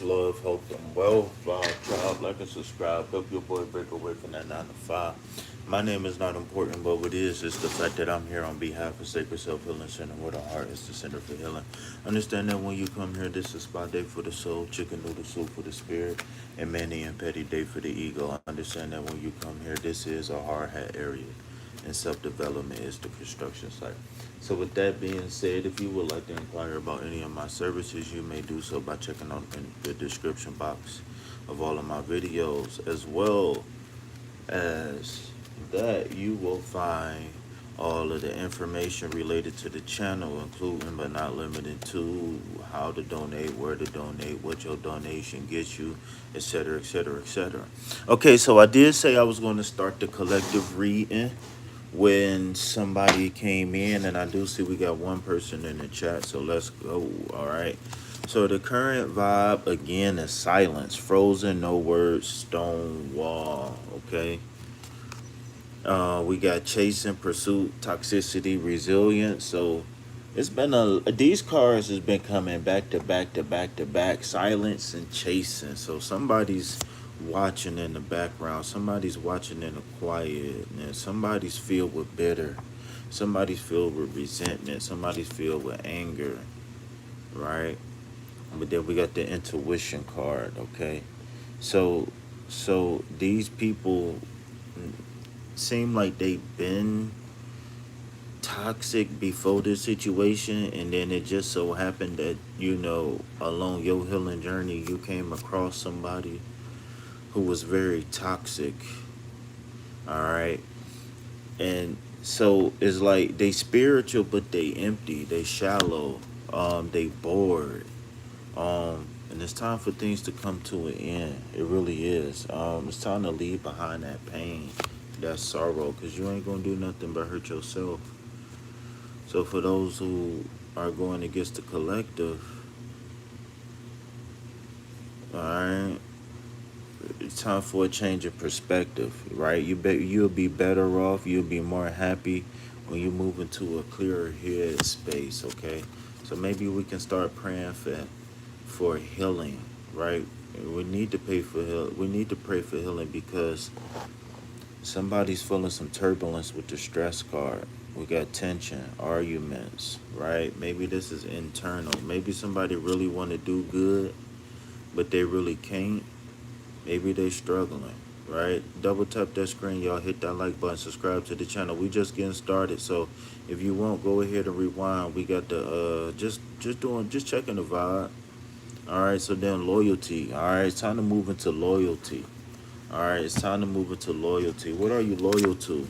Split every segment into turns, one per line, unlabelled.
Love, health, and wealth. Child, like and subscribe. Help your boy break away from that 9 to 5. My name is not important, but what is the fact that I'm here on behalf of Sacred Self Healing Center, where the heart is the center for healing. Understand that when you come here, this is spa day for the soul, chicken noodle soup for the spirit, and many and petty day for the ego. Understand that when you come here, this is a hard hat area, and self development is the construction site. So with that being said, if you would like to inquire about any of my services, you may do so by checking out in the description box of all of my videos. As well as that, you will find all of the information related to the channel, including but not limited to how to donate, where to donate, what your donation gets you, etc., etc., etc. Okay, so I did say I was going to start the collective reading when somebody came in, and I do see we got one person in the chat, so let's go. All right, so the current vibe again is silence, frozen, no words, stone wall. Okay, we got chasing, pursuit, toxicity, resilience. So it's been these cards has been coming back to back to back to back, silence and chasing. So somebody's watching in the background, somebody's watching in the quiet, and somebody's filled with bitter, somebody's filled with resentment, somebody's filled with anger, right? But then we got the intuition card. Okay, so these people seem like they've been toxic before this situation, and then it just so happened that, along your healing journey, you came across somebody who was very toxic. All right, and so it's like they spiritual, but they empty, they shallow, they bored, and it's time for things to come to an end. It really is. It's time to leave behind that pain, that sorrow, because you ain't gonna do nothing but hurt yourself. So for those who are going against the collective, all right, it's time for a change of perspective, right? You'll be better off, you'll be more happy when you move into a clearer head space. Okay, so maybe we can start praying for healing, right? We need to pay for we need to pray for healing, because somebody's feeling some turbulence with the stress card. We got tension, arguments, right? Maybe this is internal. Maybe somebody really want to do good, but they really can't. Maybe they struggling, right? Double tap that screen, y'all. Hit that like button. Subscribe to the channel. We just getting started, so if you won't, go ahead and rewind. We got the just checking the vibe. All right. So then loyalty. All right. It's time to move into loyalty. All right. It's time to move into loyalty. What are you loyal to?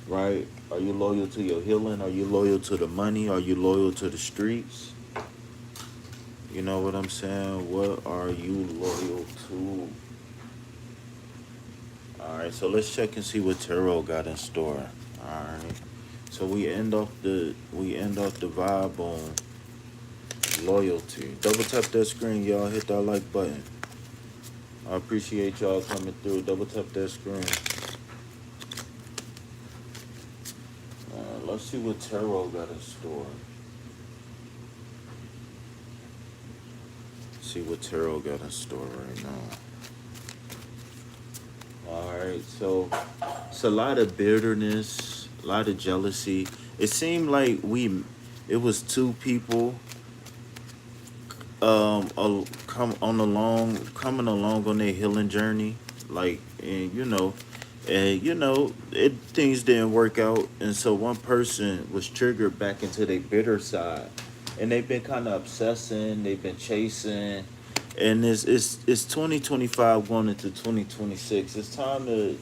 Right? Are you loyal to your healing? Are you loyal to the money? Are you loyal to the streets? You know what I'm saying? What are you loyal to? All right, so let's check and see what tarot got in store. All right, so we end off the vibe on loyalty. Double tap that screen, y'all. Hit that like button. I appreciate y'all coming through. Double tap that screen. Let's see what tarot got in store. See what tarot got in store right now. All right, so it's a lot of bitterness, a lot of jealousy. It seemed like it was two people coming along on their healing journey, like, and things didn't work out, and so one person was triggered back into their bitter side, and they've been kind of obsessing, they've been chasing, and it's 2025 going into 2026. It's time to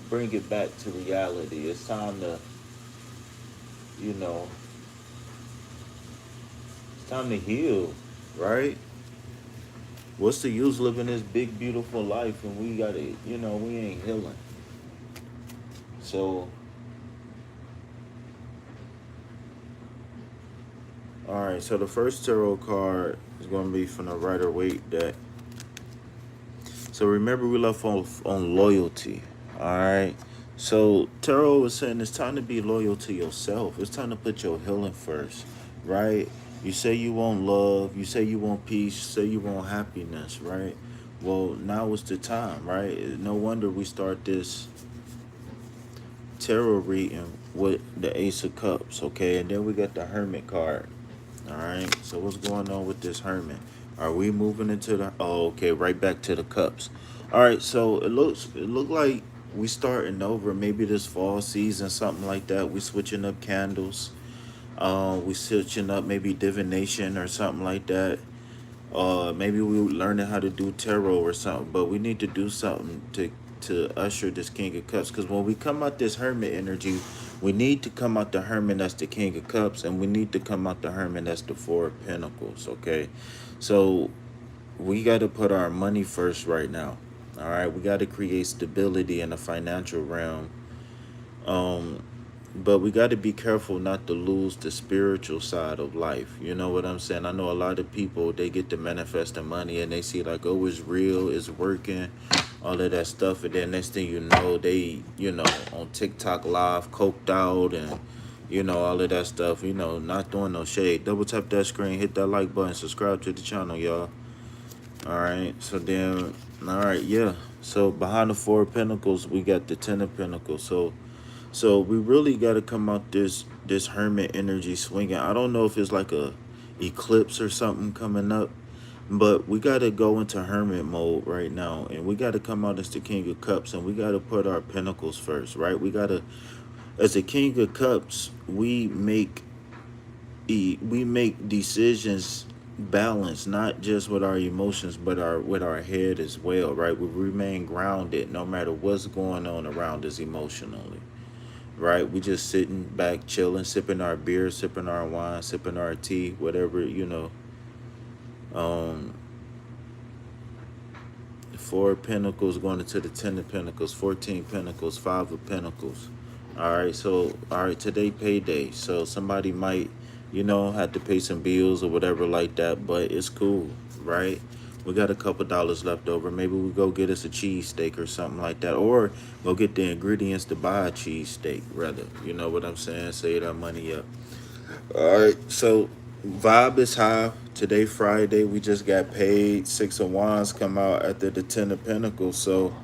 bring it back to reality. It's time to you know it's time to heal, right? What's the use living this big beautiful life and we ain't healing? So, all right, so the first tarot card is going to be from the Rider Waite deck. So remember, we left on loyalty. All right, so tarot was saying it's time to be loyal to yourself. It's time to put your healing first, right? You say you want love, you say you want peace, you say you want happiness, right? Well, now is the time, right? No wonder we start this tarot reading with the Ace of Cups, okay? And then we got the Hermit card. All right. So what's going on with this Hermit? Are we moving into the? Oh, okay. Right back to the cups. All right. So it look like we starting over. Maybe this fall season, something like that. We switching up candles. We switching up maybe divination or something like that. Maybe we learning how to do tarot or something. But we need to do something to usher this King of Cups. Because when we come out this Hermit energy, we need to come out the Hermit that's the King of Cups, and we need to come out the Hermit that's the Four of Pentacles. Okay, so we got to put our money first right now. All right, we got to create stability in the financial realm. Um, but we got to be careful not to lose the spiritual side of life. You know what I'm saying? I know a lot of people, they get to manifesting money and they see like, oh, it's real, it's working, all of that stuff. And then next thing you know, they, on TikTok live, coked out and, all of that stuff, not throwing no shade. Double tap that screen, hit that like button, subscribe to the channel, y'all. All right. So then, all right, yeah. So behind the Four of Pentacles, we got the Ten of Pentacles. So we really got to come out this Hermit energy swinging. I don't know if it's like a eclipse or something coming up, but we got to go into Hermit mode right now, and we got to come out as the King of Cups, and we got to put our pentacles first, right? We got to, as the King of Cups, we make decisions balanced, not just with our emotions, but with our head as well, right? We remain grounded no matter what's going on around us emotionally, right? We just sitting back, chilling, sipping our beer, sipping our wine, sipping our tea, whatever, Um, Four of Pentacles going into the Ten of Pentacles, 14 Pentacles, Five of Pentacles. All right, today payday. So somebody might, have to pay some bills or whatever like that, but it's cool, right? We got a couple dollars left over. Maybe we go get us a cheesesteak or something like that, or go get the ingredients to buy a cheesesteak, rather. You know what I'm saying? Save that money up. All right, so vibe is high. Today, Friday, we just got paid. Six of Wands come out after the Ten of Pentacles. So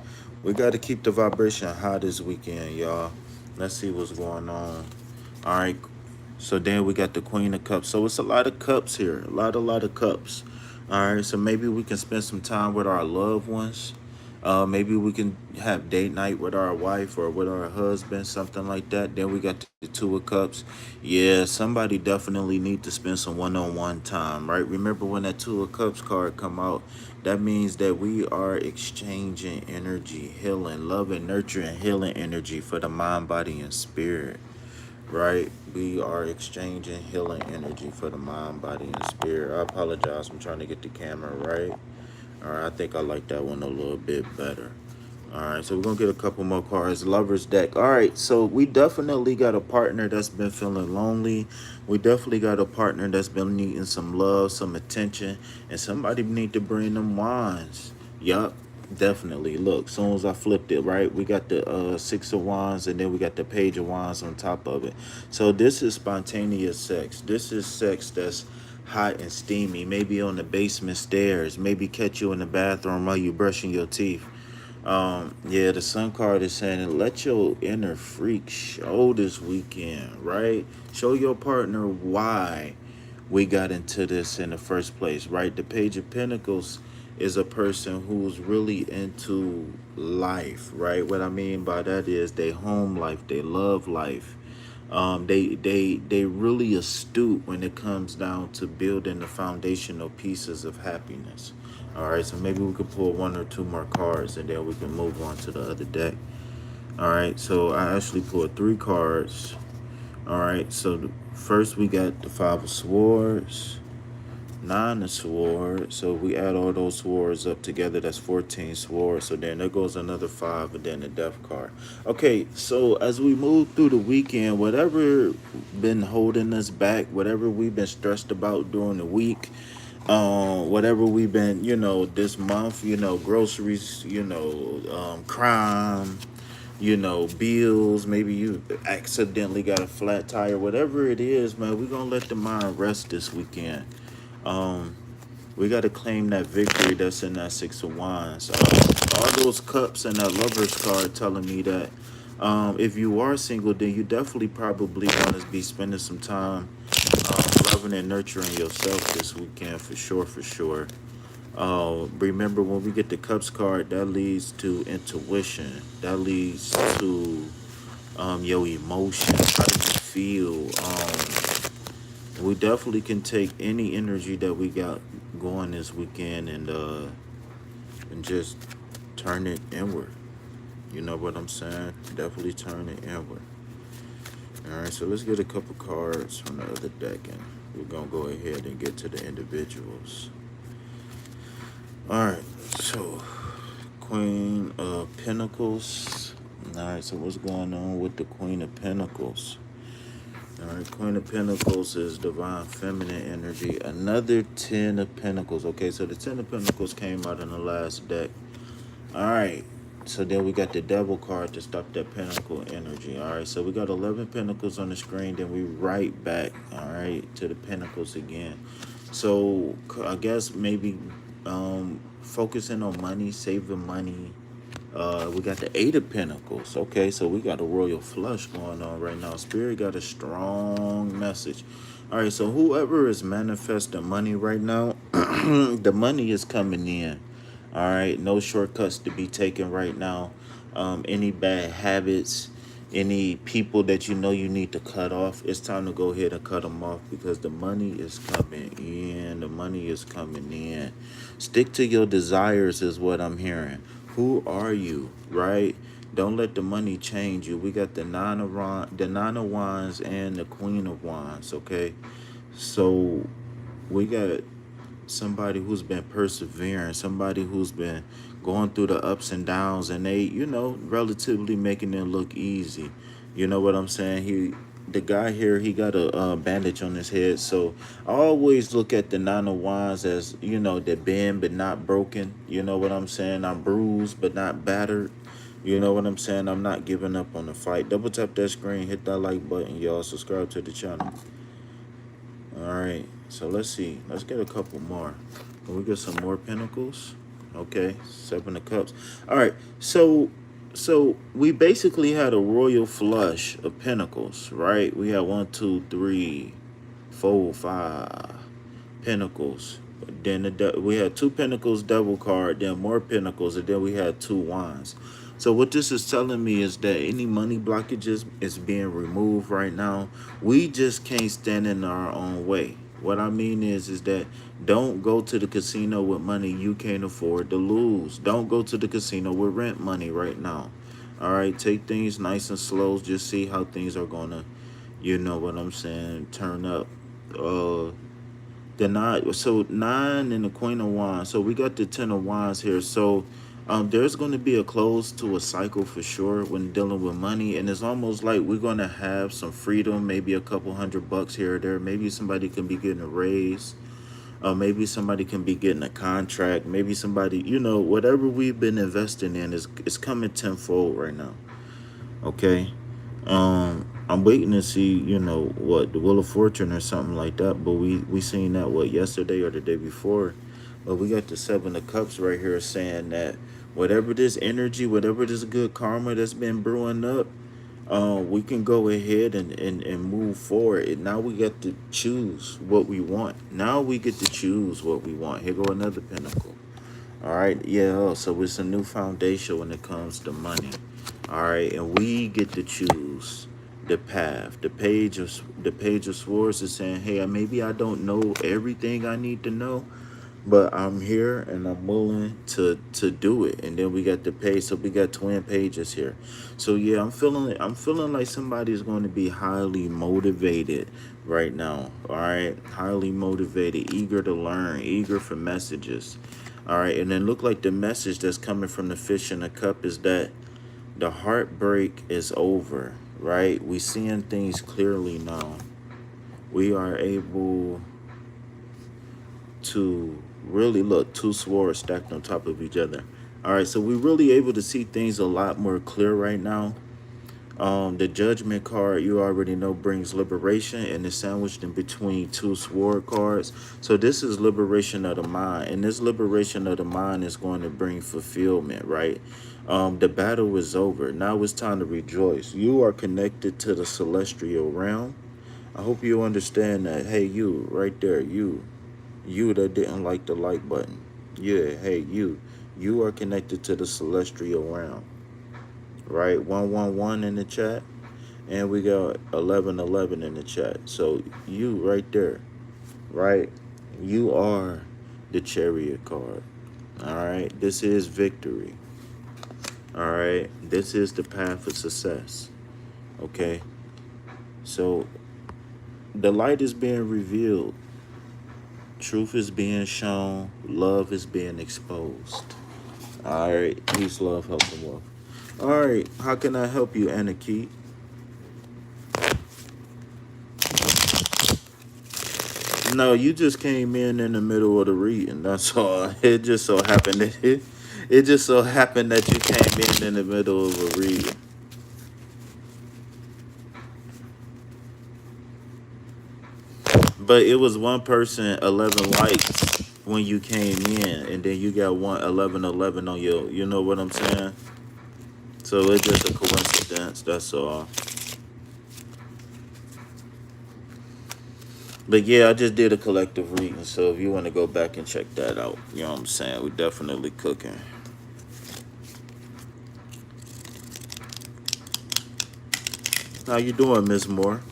we got to keep the vibration high this weekend, y'all. Let's see what's going on. All right, so then we got the Queen of Cups. So it's a lot of cups here. A lot of cups. All right, so maybe we can spend some time with our loved ones. Maybe we can have date night with our wife or with our husband, something like that. Then we got the Two of Cups. Yeah, somebody definitely need to spend some one-on-one time, right? Remember when that Two of Cups card come out, that means that we are exchanging energy, healing, love and nurturing, healing energy for the mind, body, and spirit, right? We are exchanging healing energy for the mind, body, and spirit. I apologize. I'm trying to get the camera right. All right, I think I like that one a little bit better. All right, so we're going to get a couple more cards. Lover's deck. All right, so we definitely got a partner that's been feeling lonely. We definitely got a partner that's been needing some love, some attention, and somebody need to bring them wands. Yup, definitely. Look, soon as I flipped it, right, we got the Six of Wands, and then we got the Page of Wands on top of it. So this is spontaneous sex. This is sex that's hot and steamy, maybe on the basement stairs, maybe catch you in the bathroom while you brushing your teeth. Yeah, the Sun card is saying let your inner freak show this weekend, right? Show your partner why we got into this in the first place, right? The Page of Pentacles is a person who's really into life, right? What I mean by that is they home life, they love life. They really astute when it comes down to building the foundational pieces of happiness. All right, so maybe we could pull one or two more cards and then we can move on to the other deck. All right, so I actually pulled three cards. All right, so first we got the Five of Swords, Nine of Swords. So we add all those swords up together, that's 14 swords. So then there goes another 5 and then the Death card. Okay, so as we move through the weekend, whatever been holding us back, whatever we've been stressed about during the week, whatever we've been, this month, groceries, crime, bills. Maybe you accidentally got a flat tire. Whatever it is, man, we're going to let the mind rest this weekend. Um, we got to claim that victory that's in that Six of Wands. All those cups and that Lover's card telling me that if you are single, then you definitely probably want to be spending some time loving and nurturing yourself this weekend, for sure, for sure. Remember, when we get the Cups card, that leads to intuition. That leads to your emotions. How do you feel? We definitely can take any energy that we got going this weekend and just turn it inward. You know what I'm saying? Definitely turn it inward. All right, so let's get a couple cards from the other deck, and we're gonna go ahead and get to the individuals. All right, so Queen of Pentacles. All right, so what's going on with the Queen of Pentacles? All right, Queen of Pentacles is divine feminine energy. Another 10 of Pentacles. Okay, so the 10 of Pentacles came out in the last deck. All right, so then we got the Devil card to stop that Pentacle energy. All right, so we got 11 Pentacles on the screen. Then we right back, all right, to the Pentacles again. So I guess maybe focusing on money, saving money. We got the Eight of Pentacles. Okay, so we got a royal flush going on right now. Spirit got a strong message. All right, so whoever is manifesting money right now, the money is coming in. All right, no shortcuts to be taken right now. Any bad habits, any people that you know you need to cut off, it's time to go ahead and cut them off, because the money is coming in. The money is coming in. Stick to your desires is what I'm hearing. Who are you, right? Don't let the money change you. We got the Nine of Wands and the Queen of Wands, okay? So we got somebody who's been persevering, somebody who's been going through the ups and downs, and they, relatively making it look easy. You know what I'm saying? The guy here, he got a bandage on his head. So I always look at the Nine of Wands as, the bend but not broken. You know what I'm saying? I'm bruised but not battered. You know what I'm saying? I'm not giving up on the fight. Double tap that screen, hit that like button, y'all. Subscribe to the channel. All right, so let's see. Let's get a couple more. Can we get some more Pentacles? Okay, Seven of Cups. All right, so we basically had a royal flush of Pentacles, right? We had 1, 2, 3, 4, 5 Pentacles. Then we had 2 Pentacles, Devil card, then more Pentacles, and then we had 2 Wands. So what this is telling me is that any money blockages is being removed right now. We just can't stand in our own way. What I mean is that don't go to the casino with money you can't afford to lose. Don't go to the casino with rent money right now. All right, take things nice and slow. Just see how things are gonna, you know what I'm saying, turn up. The 9, so 9 and the Queen of Wands. So we got the 10 of Wands here. So there's going to be a close to a cycle for sure when dealing with money, and it's almost like we're going to have some freedom, maybe a couple $100 here or there. Maybe somebody can be getting a raise. Maybe somebody can be getting a contract. Maybe somebody, whatever we've been investing in is coming tenfold right now. Okay. I'm waiting to see, what, the Wheel of Fortune or something like that. But we seen that, yesterday or the day before. But we got the Seven of Cups right here saying that whatever this energy, whatever this good karma that's been brewing up, we can go ahead and move forward. And now we get to choose what we want. Now we get to choose what we want. Here go another Pentacle. All right, yeah, so it's a new foundation when it comes to money. All right, and we get to choose the path. The page of Swords is saying, hey, maybe I don't know everything I need to know, but I'm here and I'm willing to do it. And then we got the page, so we got twin pages here. So yeah, I'm feeling like somebody's going to be highly motivated right now. All right, highly motivated, eager to learn, eager for messages. All right, and then look like the message that's coming from the Fish in the Cup is that the heartbreak is over, right? We seeing things clearly now. We are able to really look, 2 swords stacked on top of each other. All right, so we're really able to see things a lot more clear right now. The judgment card, you already know, brings liberation, and it's sandwiched in between two sword cards. So this is liberation of the mind, and this liberation of the mind is going to bring fulfillment, right? The battle is over. Now it's time to rejoice. You are connected to the celestial realm. I hope you understand that. Hey, you right there, you that didn't like the like button. Yeah, hey, you are connected to the celestial realm, right? 111 in the chat, and we got 1111 in the chat. So you right there, right? You are the chariot card. All right, this is victory. All right, this is the path of success. Okay, so the light is being revealed, truth is being shown, love is being exposed. All right, peace, love, health, and wealth. All right, how can I help you, Anarchy? No, you just came in the middle of the reading. That's all. It just so happened that it just so happened that you came in the middle of a reading. But it was one person 11 likes when you came in, and then you got 1111 on your. You know what I'm saying? So it's just a coincidence. That's all. But yeah, I just did a collective reading, so if you want to go back and check that out, you know what I'm saying? We're definitely cooking. How you doing, Miss Moore?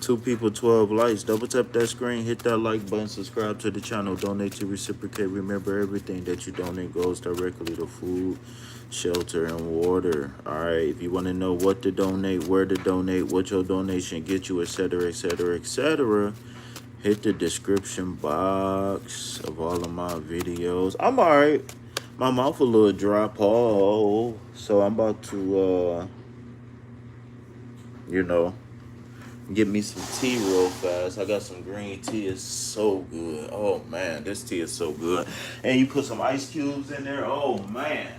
Two people, 12 likes. Double tap that screen, hit that like button, subscribe to the channel, donate to reciprocate. Remember, everything that you donate goes directly to food, shelter, and water. All right, if you want to know what to donate, where to donate, what your donation get you, etc., etc., etc., hit the description box of all of my videos. I'm all right. My mouth a little dry, Paul. So I'm about to, you know, get me some tea real fast. I got some green tea. It's so good. Oh, man, this tea is so good. And you put some ice cubes in there. Oh, man.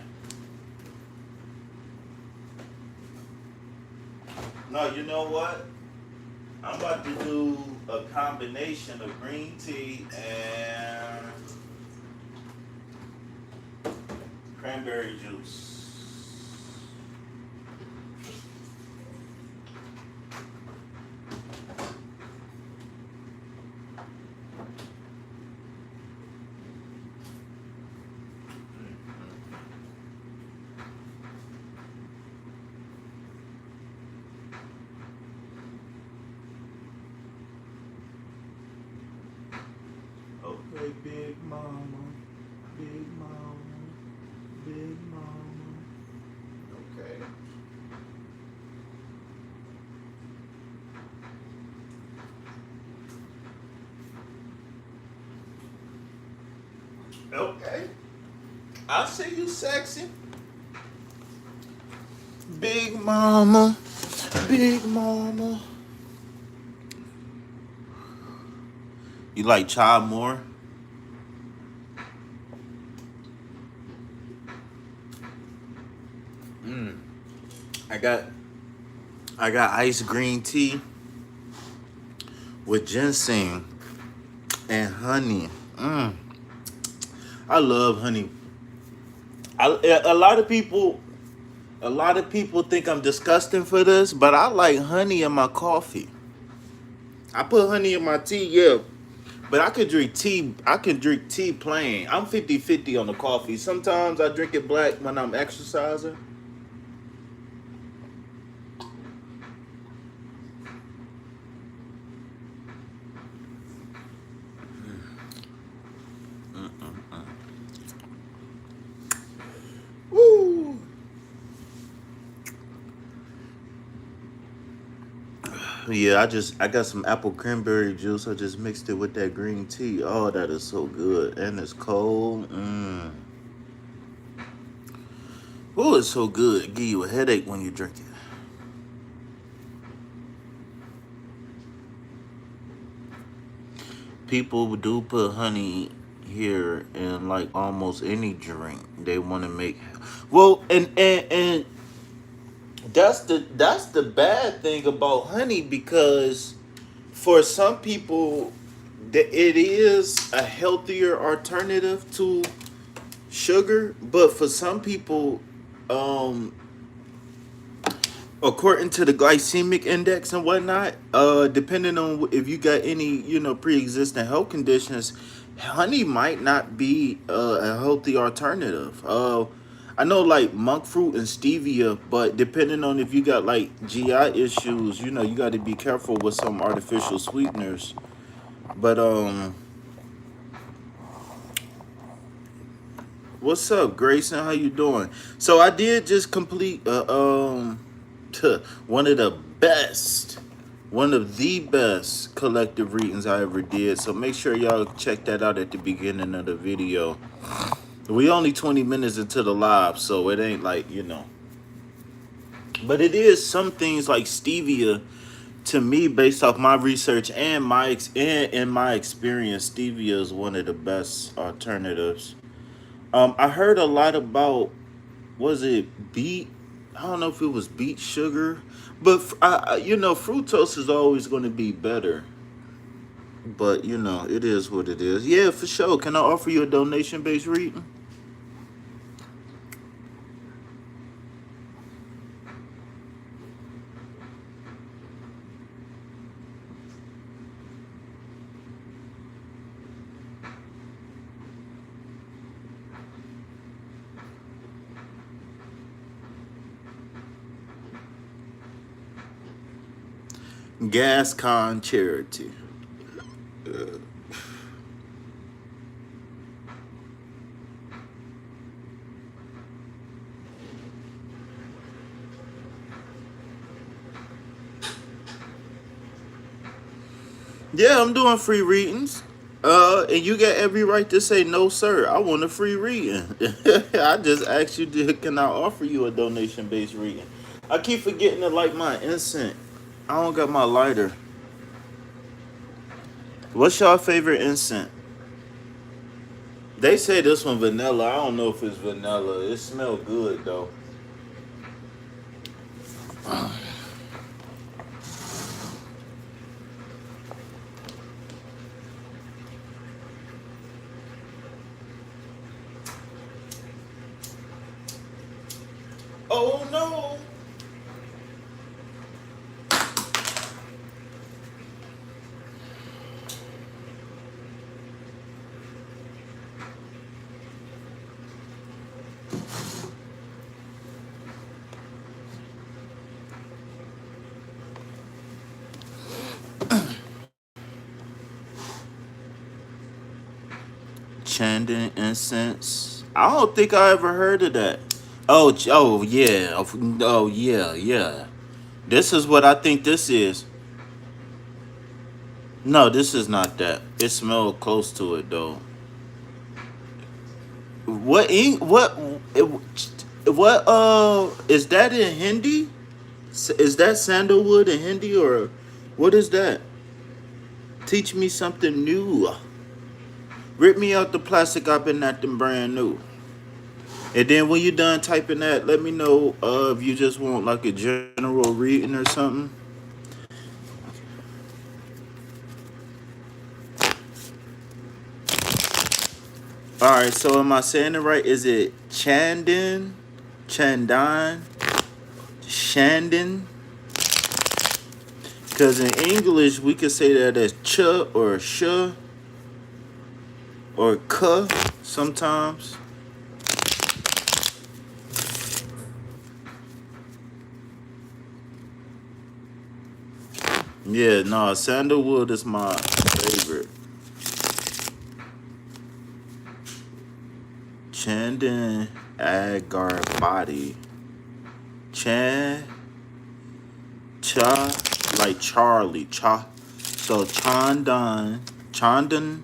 No, you know what? I'm about to do a combination of green tea and cranberry juice. Okay, big mama, big mama, big mama. Okay. Okay. I see you, sexy. Big mama, big mama. You like Chime more? I got iced green tea with ginseng and honey. I love honey. A lot of people think I'm disgusting for this, but I like honey in my coffee. I put honey in my tea, yeah. But I could drink tea. I can drink tea plain. I'm 50-50 on the coffee. Sometimes I drink it black when I'm exercising. Woo! Yeah, I got some apple cranberry juice. I just mixed it with that green tea. Oh, that is so good. And it's cold. Oh, it's so good. It give you a headache when you drink it. people do put honey here in like almost any drink they want to make. Well, and that's the bad thing about honey, because for some people it is a healthier alternative to sugar, but for some people, um according to the glycemic index and whatnot, depending on if you got any, pre-existing health conditions, honey might not be a healthy alternative. I know like monk fruit and stevia, but depending on if you got like GI issues, you got to be careful with some artificial sweeteners. But what's up, Grayson? How you doing? So I did just complete one of the best, one of the best collective readings I ever did. So make sure y'all check that out at the beginning of the video. We only 20 minutes into the live, so it ain't like, but it is some things like stevia. To me, based off my research and my experience, stevia is one of the best alternatives. I heard a lot about, was it beet? I don't know if it was beet sugar, but fructose is always going to be better. But it is what it is. Yeah, for sure. Can I offer you a donation-based reading? Gascon Charity. Yeah, I'm doing free readings. And you got every right to say no, sir. I want a free reading. I just asked you, can I offer you a donation-based reading? I keep forgetting to light my incense. I don't got my lighter. What's your favorite incense? They say this one vanilla. I don't know if it's vanilla. It smells good though. Oh no! Chandan incense. I don't think I ever heard of that. Oh yeah. Oh yeah, yeah. This is what I think this is. No, this is not that. It smells close to it though. What is that in Hindi? Is that sandalwood in Hindi, or what is that? Teach me something new. Rip me out the plastic. I've been acting brand new. And then when you're done typing that, let me know if you just want like a general reading or something. All right, so am I saying it right? Is it Chandan, Chandan, Shandon? Because in English, we could say that as ch or sh or k sometimes. Yeah, no, sandalwood is my favorite. Chandan Agarbati. Chan Cha, like Charlie. Cha. So Chandan Agab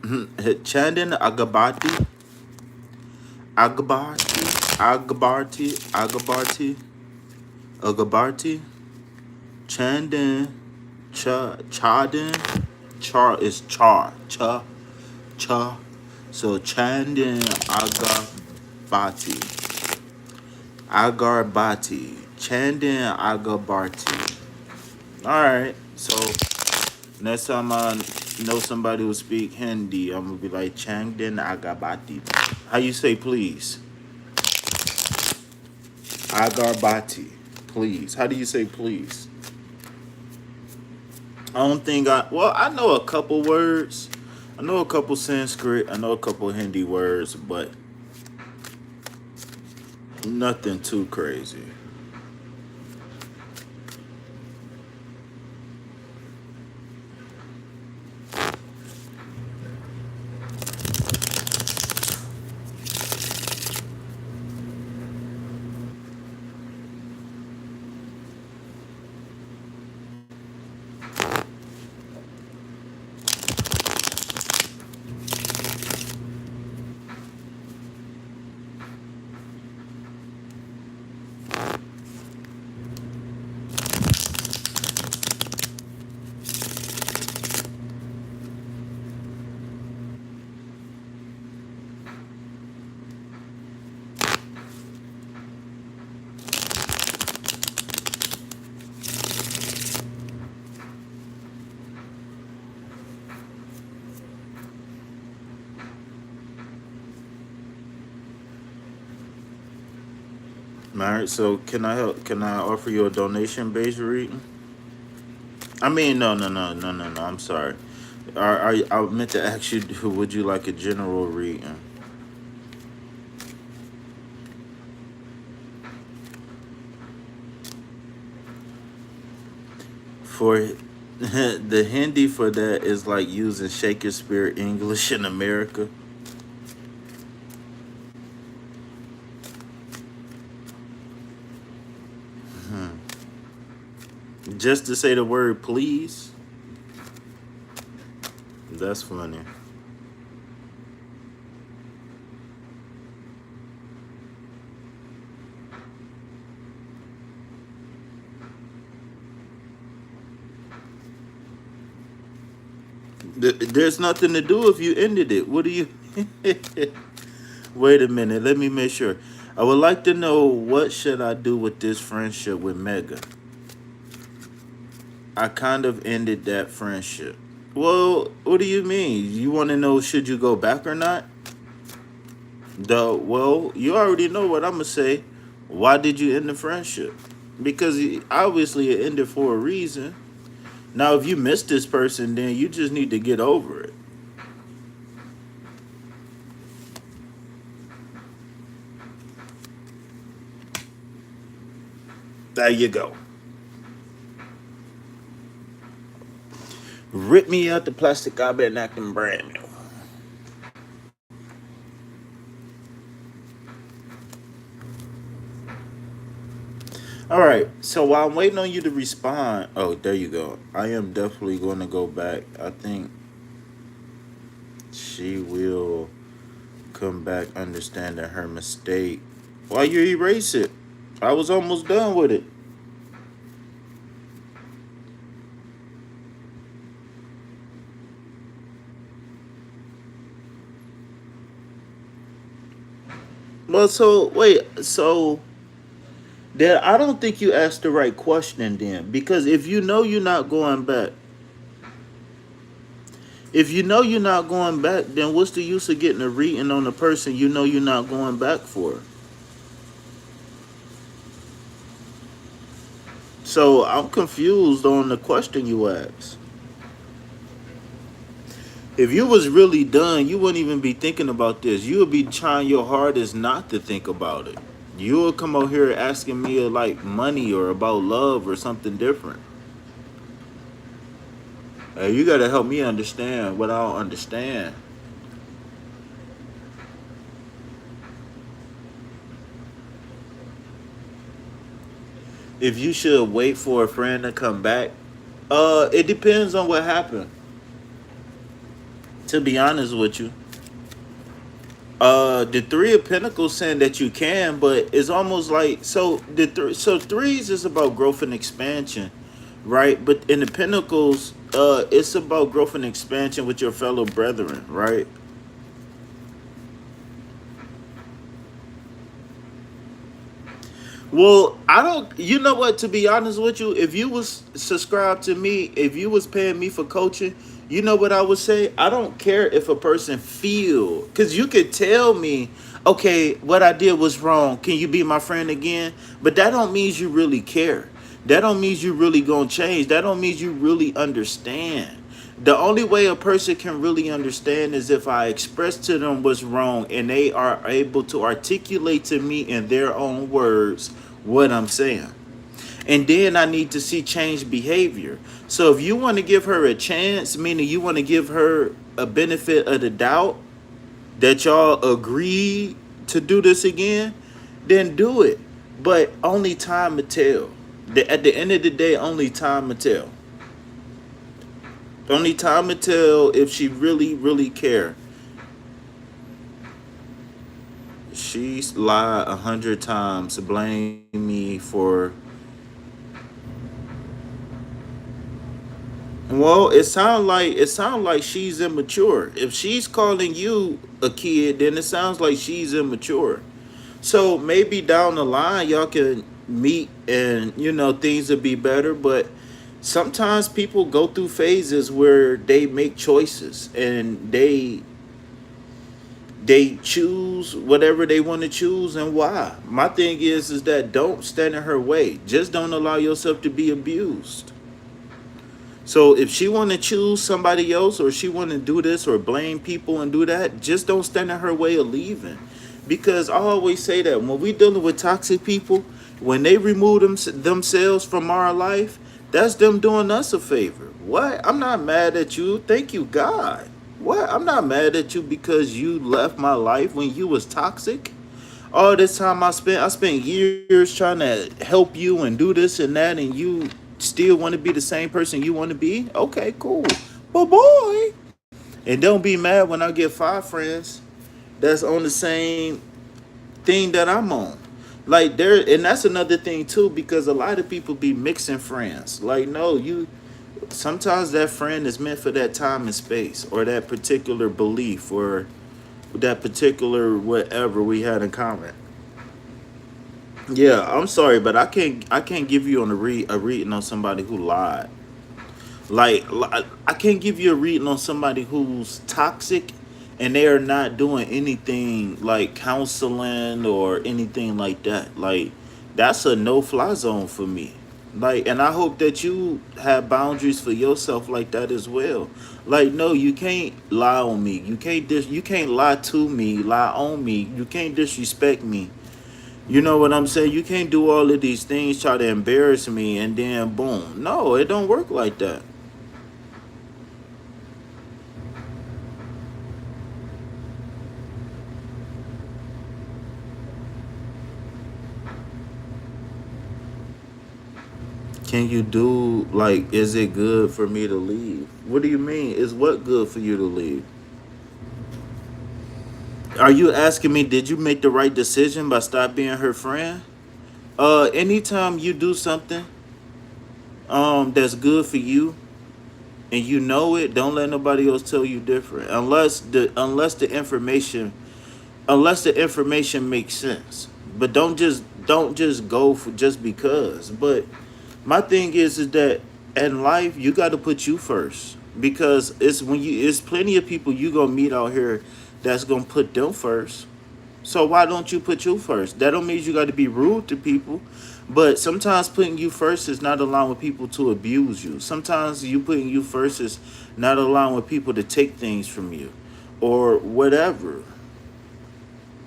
Chandan Agabati. Agabarti. Chandan Chadin. Char is char. Cha. So Chandin Agarbati. Chandin Agarbati. Alright. So next time I know somebody who speak Hindi, I'm gonna be like Changden Agarbati. How you say please? Agarbati. Please. How do you say please? I don't think I know a couple words. I know a couple Sanskrit. I know a couple Hindi words, but nothing too crazy. All right, so can I help? Can I offer you a donation based reading? I mean, no. I'm sorry. I meant to ask you, would you like a general reading? For the Hindi for that is like using Shakespeare English in America. Just to say the word please. That's funny. There's nothing to do if you ended it. What do you? Wait a minute. Let me make sure. I would like to know what should I do with this friendship with Mega. I kind of ended that friendship. Well, what do you mean? You want to know should you go back or not? Well, you already know what I'm gonna say. Why did you end the friendship? Because obviously it ended for a reason. Now, if you miss this person, then you just need to get over it. There you go. Rip me out the plastic. I've been acting brand new. All right. So while I'm waiting on you to respond, oh, there you go. I am definitely going to go back. I think she will come back understanding her mistake. Why you erase it? I was almost done with it. Well, so wait, so that I don't think you asked the right question then, because if you know you're not going back, if you know you're not going back, then what's the use of getting a reading on the person you know you're not going back for? So I'm confused on the question you asked. If you was really done, you wouldn't even be thinking about this. You would be trying your hardest not to think about it. You would come out here asking me like money or about love or something different. Hey, you gotta help me understand what I don't understand. If you should wait for a friend to come back, it depends on what happened. To be honest with you, the Three of Pentacles saying that you can, but it's almost like so threes is about growth and expansion. right? But in the Pentacles, it's about growth and expansion with your fellow brethren, right? Well, I don't. You know what? To be honest with you, if you was subscribed to me, if you was paying me for coaching, you know what I would say. I don't care if a person feel, because you could tell me, okay, what I did was wrong. Can you be my friend again? But that don't mean you really care. That don't mean you really gonna change. That don't mean you really understand. The only way a person can really understand is if I express to them what's wrong and they are able to articulate to me in their own words what I'm saying. And then I need to see change behavior. So if you want to give her a chance, meaning you want to give her a benefit of the doubt that y'all agree to do this again, then do it. But only time will tell. At the end of the day, only time will tell. Only time will tell if she really, really care. She's lied 100 times, blame me for. Well, it sounds like she's immature. If she's calling you a kid, then it sounds like she's immature. So maybe down the line y'all can meet and things will be better, but sometimes people go through phases where they make choices and they choose whatever they want to choose and why. My thing is that don't stand in her way. Just don't allow yourself to be abused. So if she want to choose somebody else or she want to do this or blame people and do that, just don't stand in her way of leaving. Because I always say that when we dealing with toxic people, when they remove themselves from our life, that's them doing us a favor. What? I'm not mad at you. Thank you, God. What? I'm not mad at you because you left my life when you was toxic. All this time I spent years trying to help you and do this and that, and you still want to be the same person you want to be. Okay, cool. But boy, and don't be mad when I get 5 friends that's on the same thing that I'm on. Like there, and that's another thing too, because a lot of people be mixing friends. Like, no, you sometimes that friend is meant for that time and space, or that particular belief, or that particular whatever we had in common. Yeah, I'm sorry, but I can't give you on a reading on somebody who lied. I can't give you a reading on somebody who's toxic and they are not doing anything like counseling or anything like that. Like, that's a no fly zone for me. Like, and I hope that you have boundaries for yourself like that as well. Like, no, you can't lie on me. You can't lie to me, lie on me. You can't disrespect me. You know what I'm saying? You can't do all of these things, try to embarrass me, and then boom. No, it don't work like that. Can you do, like, is it good for me to leave? What do you mean? Is what good for you to leave? Are you asking me, did you make the right decision by stop being her friend? Anytime you do something that's good for you and you know it, don't let nobody else tell you different. Unless the information makes sense. But don't just go for just because. But my thing is that in life you got to put you first, because it's plenty of people you gonna meet out here that's gonna put them first. So why don't you put you first? That don't mean you got to be rude to people, but sometimes putting you first is not allowing people to abuse you. Sometimes you putting you first is not allowing people to take things from you or whatever.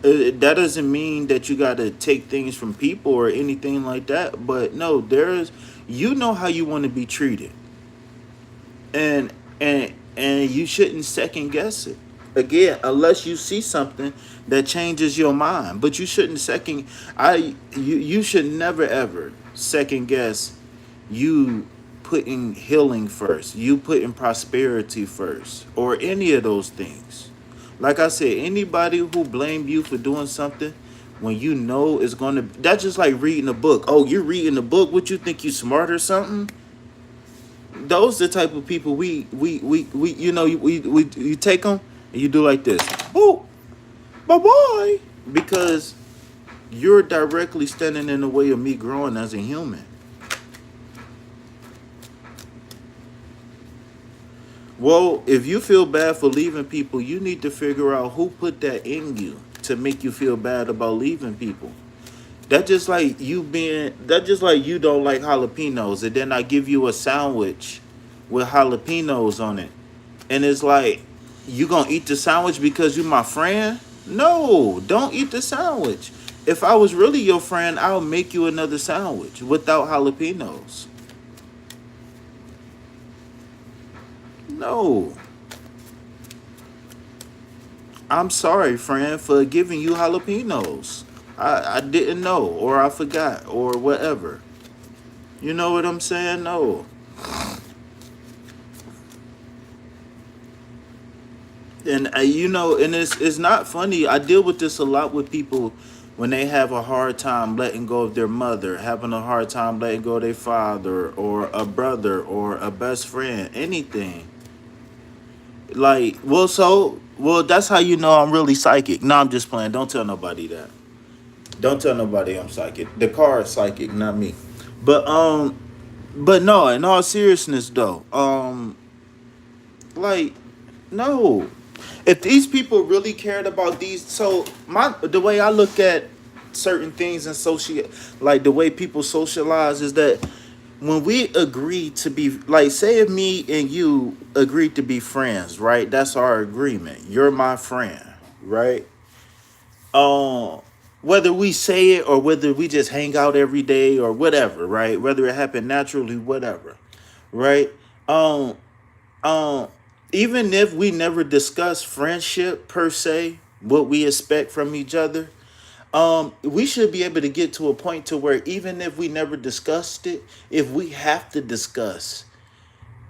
That doesn't mean that you got to take things from people or anything like that, but no, there's you know how you want to be treated, and you shouldn't second guess it. Again, unless you see something that changes your mind, but you shouldn't second. You should never ever second guess you putting healing first, you putting prosperity first, or any of those things. Like I said, anybody who blame you for doing something when you know it's gonna, that's just like reading a book. Oh, you're reading a book, what you think, you smart or something? Those the type of people we you know we you take them and you do like this. Oh, bye bye, because you're directly standing in the way of me growing as a human. Well, if you feel bad for leaving people, you need to figure out who put that in you to make you feel bad about leaving people. That just like you don't like jalapenos and then I give you a sandwich with jalapenos on it. And it's like, you gonna eat the sandwich because you my friend? No, don't eat the sandwich. If I was really your friend, I'll make you another sandwich without jalapenos. No. I'm sorry, friend, for giving you jalapenos. I didn't know, or I forgot, or whatever. You know what I'm saying? No. And and it's not funny. I deal with this a lot with people when they have a hard time letting go of their mother, having a hard time letting go of their father, or a brother, or a best friend, anything. Like, well, that's how you know I'm really psychic. No, I'm just playing. Don't tell nobody that. Don't tell nobody I'm psychic. The car is psychic, not me. But but no, in all seriousness though, like, no. If these people really cared about these, so my the way I look at certain things in social, like the way people socialize, is that when we agree to be, like, say if me and you agreed to be friends, right? That's our agreement. You're my friend, right? Um, whether we say it or whether we just hang out every day or whatever, right? Whether it happened naturally, whatever, right? Um, um, Even if we never discuss friendship per se, what we expect from each other, we should be able to get to a point to where even if we never discussed it, if we have to discuss,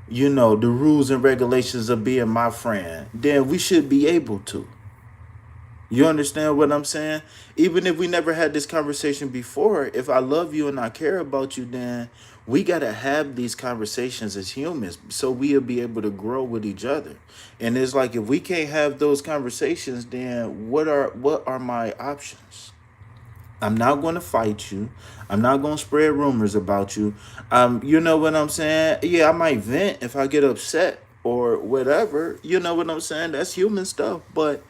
the rules and regulations of being my friend, then we should be able to. You understand what I'm saying? Even if we never had this conversation before, if I love you and I care about you, then we got to have these conversations as humans so we'll be able to grow with each other. And it's like, if we can't have those conversations, then what are my options? I'm not going to fight you. I'm not going to spread rumors about you. You know what I'm saying? Yeah, I might vent if I get upset or whatever. You know what I'm saying? That's human stuff. But,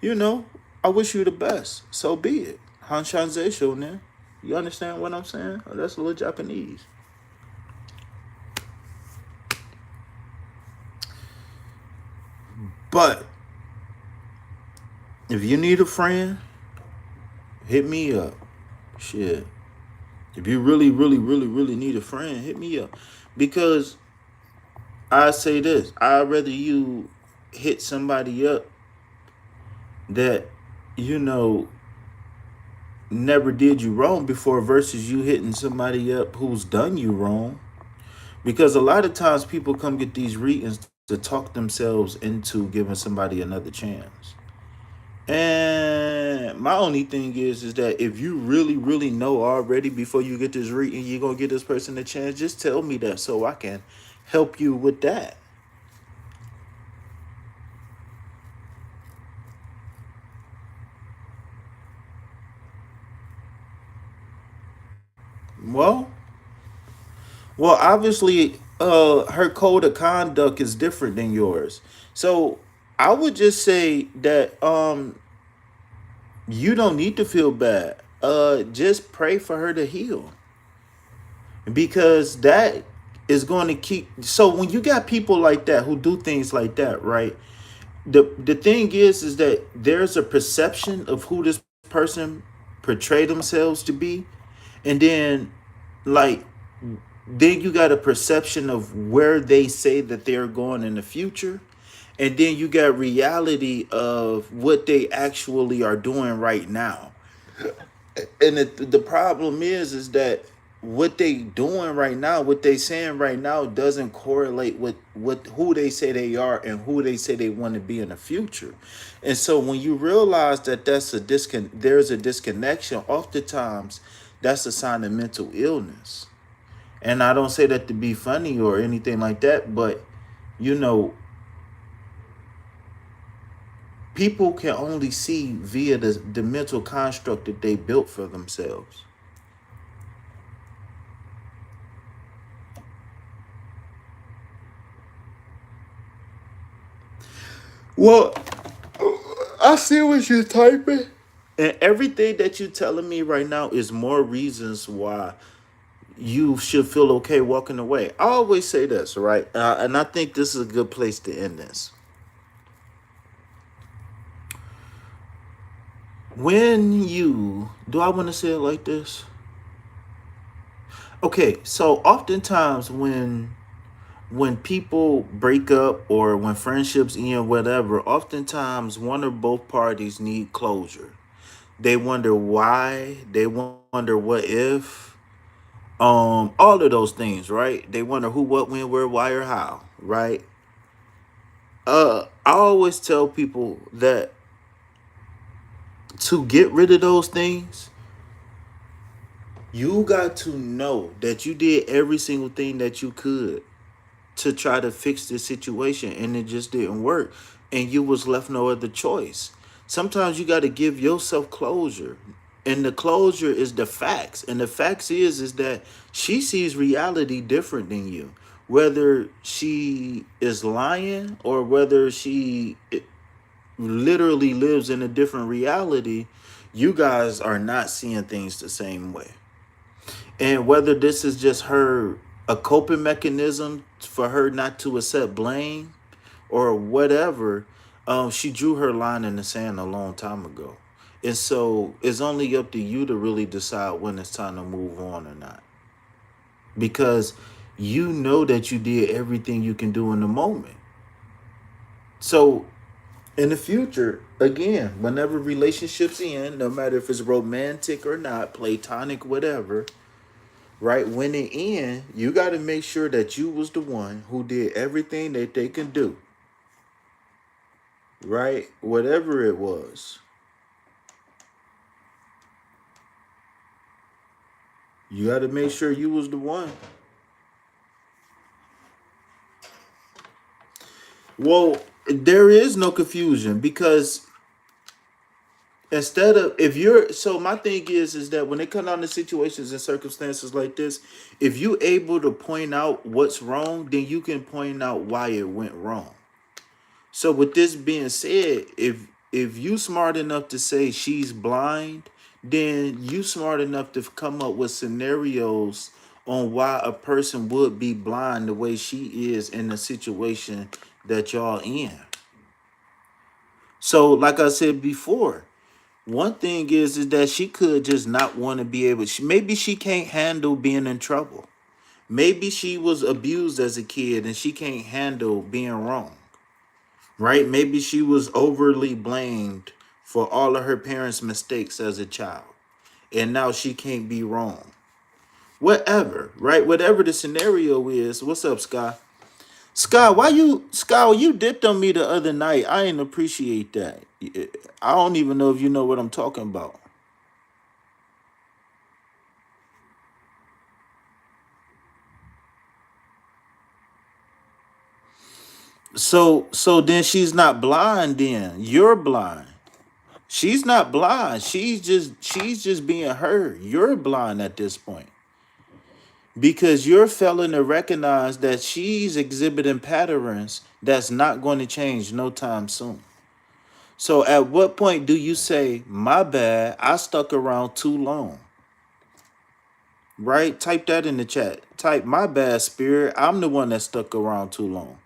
you know, I wish you the best. So be it. Hanshanze shonen. You understand what I'm saying? Oh, that's a little Japanese. But if you need a friend, hit me up. Shit. If you really, really, really, really need a friend, hit me up. Because I say this, I'd rather you hit somebody up that, you know, never did you wrong before versus you hitting somebody up who's done you wrong. Because a lot of times people come get these readings to talk themselves into giving somebody another chance. And my only thing is that if you really, really know already before you get this reading, you're gonna get this person a chance, just tell me that so I can help you with that. Well, obviously, her code of conduct is different than yours. So I would just say that you don't need to feel bad. Just pray for her to heal, because that is going to keep. So when you got people like that who do things like that, right? The thing is that there's a perception of who this person portray themselves to be, and then, like, then you got a perception of where they say that they're going in the future, and then you got reality of what they actually are doing right now. And the problem is that what they doing right now, what they saying right now, doesn't correlate with who they say they are and who they say they want to be in the future. And so when you realize that there's a disconnection, oftentimes that's a sign of mental illness. And I don't say that to be funny or anything like that, but you know, people can only see via the mental construct that they built for themselves. Well, I see what you're typing. And everything that you're telling me right now is more reasons why you should feel okay walking away. I always say this, right? And I think this is a good place to end this. When you, do I want to say it like this? Okay, so oftentimes when people break up or when friendships end, whatever, oftentimes one or both parties need closure. They wonder why, they wonder what if, all of those things, right? They wonder who, what, when, where, why, or how, right? I always tell people that to get rid of those things, you got to know that you did every single thing that you could to try to fix this situation and it just didn't work and you was left no other choice. Sometimes you got to give yourself closure, and the closure is the facts, and the facts is that she sees reality different than you, whether she is lying or whether she literally lives in a different reality. You guys are not seeing things the same way, and whether this is just her, a coping mechanism for her not to accept blame or whatever, she drew her line in the sand a long time ago. And so it's only up to you to really decide when it's time to move on or not. Because you know that you did everything you can do in the moment. So in the future, again, whenever relationships end, no matter if it's romantic or not, platonic, whatever, right? When it end, you got to make sure that you was the one who did everything that they can do, right? Whatever it was, you got to make sure you was the one. Well, there is no confusion because instead of, if you're, so my thing is that when it comes down to situations and circumstances like this, if you able to point out what's wrong, then you can point out why it went wrong. So with this being said, if you smart enough to say she's blind, then you smart enough to come up with scenarios on why a person would be blind the way she is in the situation that y'all in. So like I said before, one thing is that she could just not want to be able, maybe she can't handle being in trouble. Maybe she was abused as a kid and she can't handle being wrong, right? Maybe she was overly blamed for all of her parents' mistakes as a child, and now she can't be wrong. Whatever, right? Whatever the scenario is. What's up, Sky? Sky, why you, Sky? You dipped on me the other night. I didn't appreciate that. I don't even know if you know what I'm talking about. So then she's not blind. Then you're blind. She's not blind. She's just being her. You're blind at this point, because you're failing to recognize that she's exhibiting patterns that's not going to change no time soon. So at what point do you say, my bad, I stuck around too long? Right? Type that in the chat. Type, my bad, spirit, I'm the one that stuck around too long.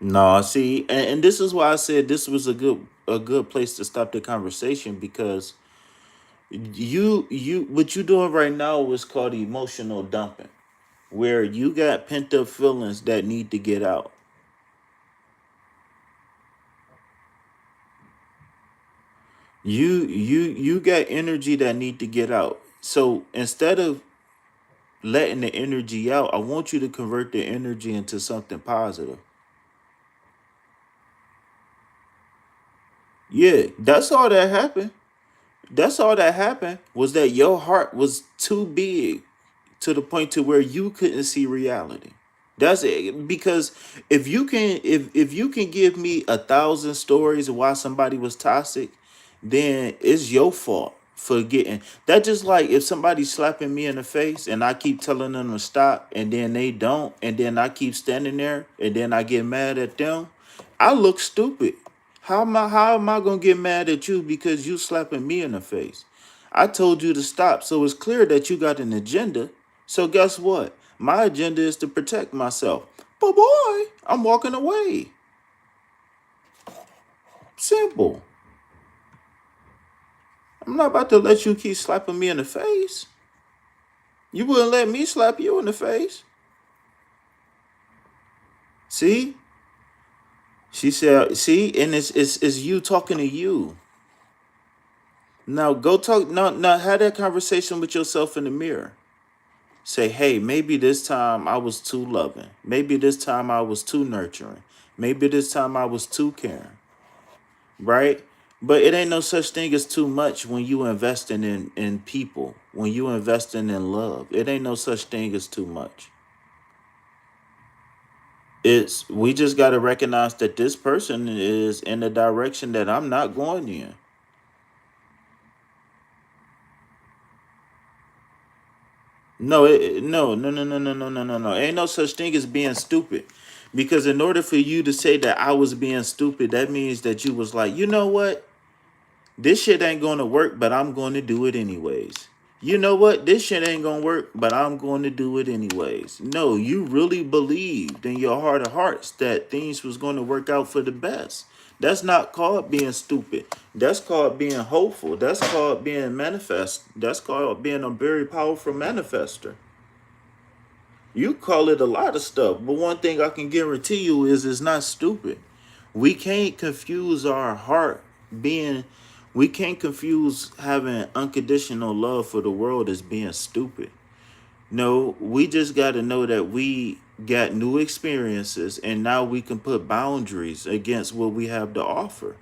No, see, and this is why I said this was a good place to stop the conversation, because you what you doing right now is called emotional dumping, where you got pent up feelings that need to get out. You got energy that need to get out. So instead of letting the energy out, I want you to convert the energy into something positive. Yeah, that's all that happened. That's all that happened was that your heart was too big to the point to where you couldn't see reality. That's it. Because if you can give me 1,000 stories of why somebody was toxic, then it's your fault for getting that. Just like if somebody's slapping me in the face and I keep telling them to stop and then they don't, and then I keep standing there and then I get mad at them, I look stupid. How am I gonna get mad at you because you slapping me in the face? I told you to stop, so it's clear that you got an agenda. So guess what? My agenda is to protect myself. But boy, I'm walking away. Simple. I'm not about to let you keep slapping me in the face. You wouldn't let me slap you in the face. See? She said, see, and it's you talking to you. Now go talk now have that conversation with yourself in the mirror. Say, hey, maybe this time I was too loving. Maybe this time I was too nurturing. Maybe this time I was too caring. Right? But it ain't no such thing as too much when you investing in people, when you investing in love. It ain't no such thing as too much. It's we just gotta recognize that this person is in the direction that I'm not going in. No, no. Ain't no such thing as being stupid. Because in order for you to say that I was being stupid, that means that you was like, you know what? This shit ain't gonna work, but I'm gonna do it anyways. You know what? This shit ain't gonna work, but I'm going to do it anyways. No, you really believed in your heart of hearts that things was going to work out for the best. That's not called being stupid. That's called being hopeful. That's called being manifest. That's called being a very powerful manifester. You call it a lot of stuff, but one thing I can guarantee you is it's not stupid. We can't confuse our heart being, we can't confuse having unconditional love for the world as being stupid. No, we just got to know that we got new experiences and now we can put boundaries against what we have to offer.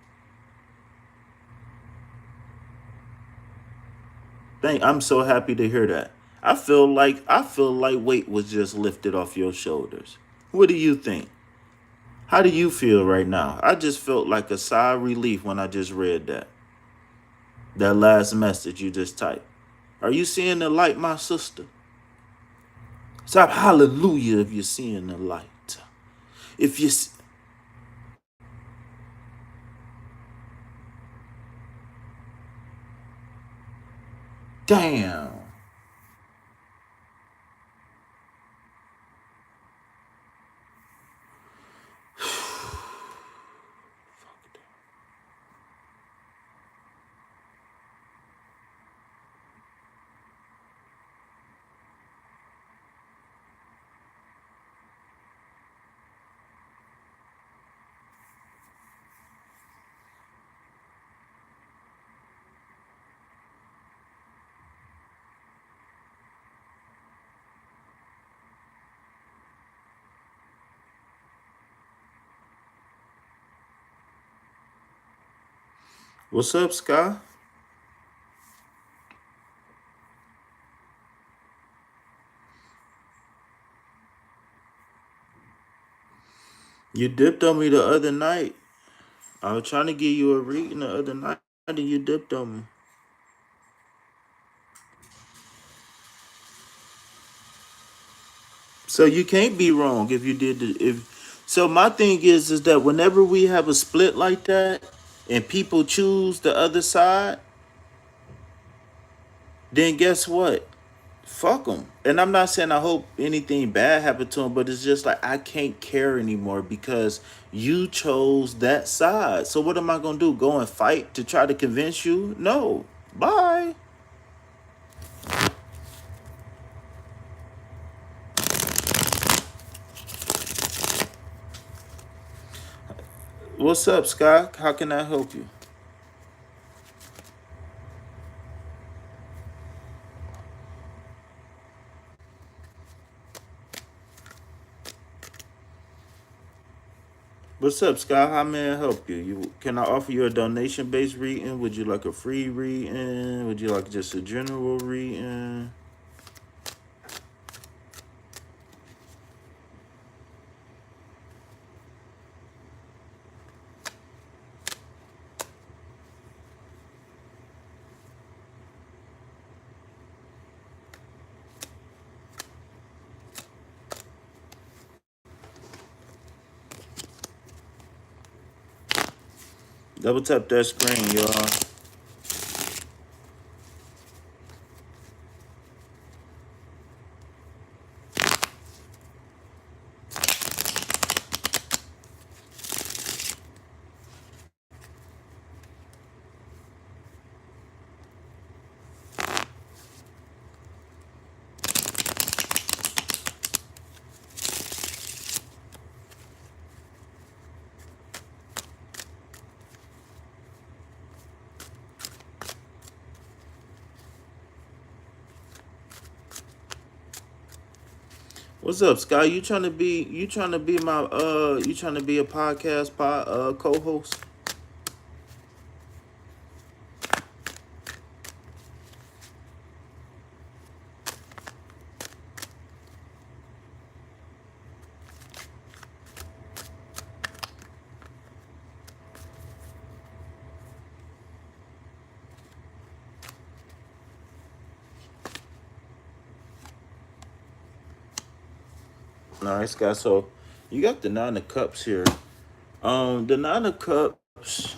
I'm so happy to hear that. I feel like weight was just lifted off your shoulders. What do you think? How do you feel right now? I just felt like a sigh of relief when I just read that. That last message you just typed. Are you seeing the light, my sister? Stop hallelujah if you're seeing the light. If you damn. What's up, Sky? You dipped on me the other night. I was trying to give you a reading the other night and you dipped on me. So you can't be wrong if you did the if so my thing is that whenever we have a split like that and people choose the other side, then guess what? Fuck them. And I'm not saying I hope anything bad happened to them, but it's just like I can't care anymore because you chose that side. So what am I gonna do? Go and fight to try to convince you? No. Bye. What's up, Scott? How can I help you? What's up, Scott? How may I help you? Can I offer you a donation-based reading? Would you like a free reading? Would you like just a general reading? Double tap that screen, y'all. What's up, Scott? You trying to be my you trying to be a co-host? All right, Scott. So you got the nine of cups here. The nine of cups,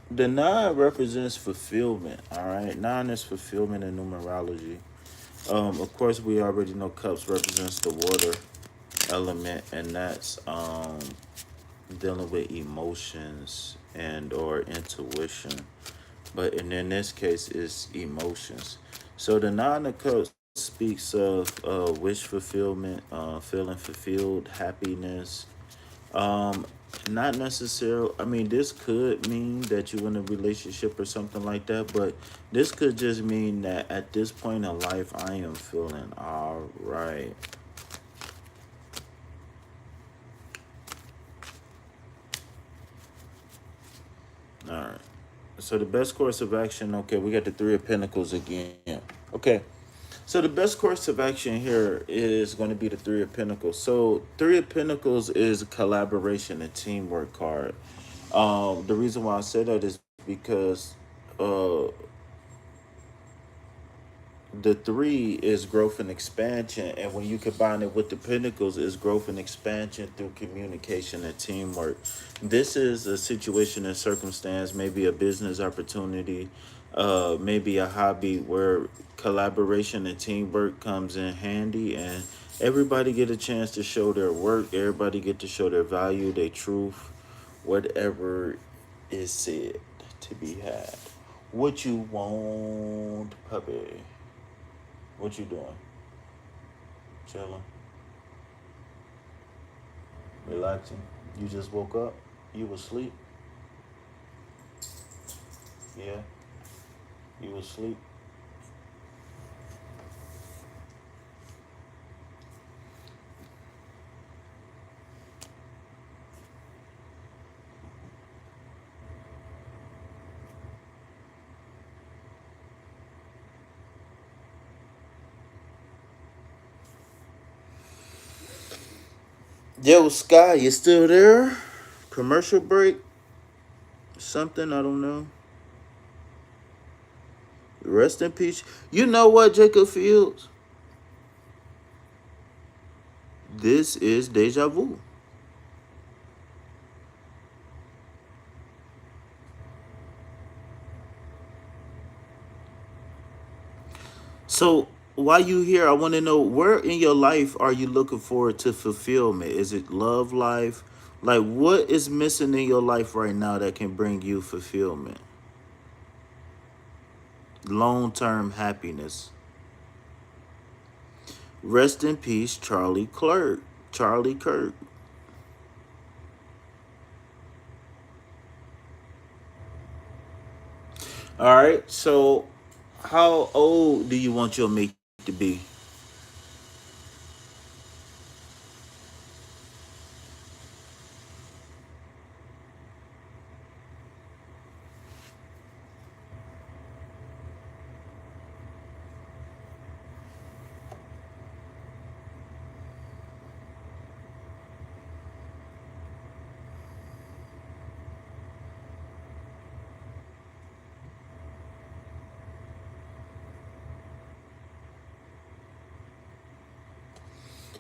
the nine represents fulfillment. All right, nine is fulfillment in numerology. Of course, we already know cups represents the water element, and that's dealing with emotions and or intuition. But in this case, it's emotions. So the nine of cups speaks of wish fulfillment, feeling fulfilled, happiness. Um, Not necessarily. I mean, this could mean that you're in a relationship or something like that, but this could just mean that at this point in life, I am feeling all right. All right. So the best course of action. Okay, we got the Three of Pentacles again. Okay. So the best course of action here is going to be the Three of Pentacles. So Three of Pentacles is a collaboration and teamwork card. The reason why I say that is because uh, the three is growth and expansion, and when you combine it with the Pentacles, is growth and expansion through communication and teamwork. This is a situation and circumstance, maybe a business opportunity, maybe a hobby where collaboration and teamwork comes in handy, and everybody get a chance to show their work. Everybody get to show their value, their truth, whatever is said to be had. What you want, puppy? What you doing? Chilling, relaxing. You just woke up. You was asleep. Yeah, you was asleep. Yo, Sky, you still there? Commercial break? Something I don't know. Rest in peace. You know what, Jacob Fields? This is deja vu. So while you here, I want to know where in your life are you looking forward to fulfillment? Is it love life? Like what is missing in your life right now that can bring you fulfillment? Long term happiness. Rest in peace, Charlie Clerk. Charlie Kirk. All right. So, how old do you want your mate to be?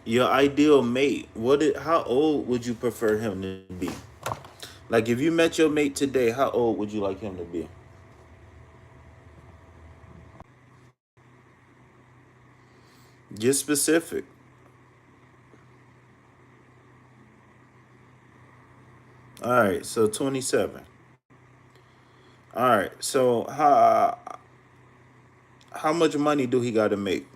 Your ideal mate. How old would you prefer him to be? Like if you met your mate today, how old would you like him to be? Get specific. All right, so 27. All right, so how much money do he got to make?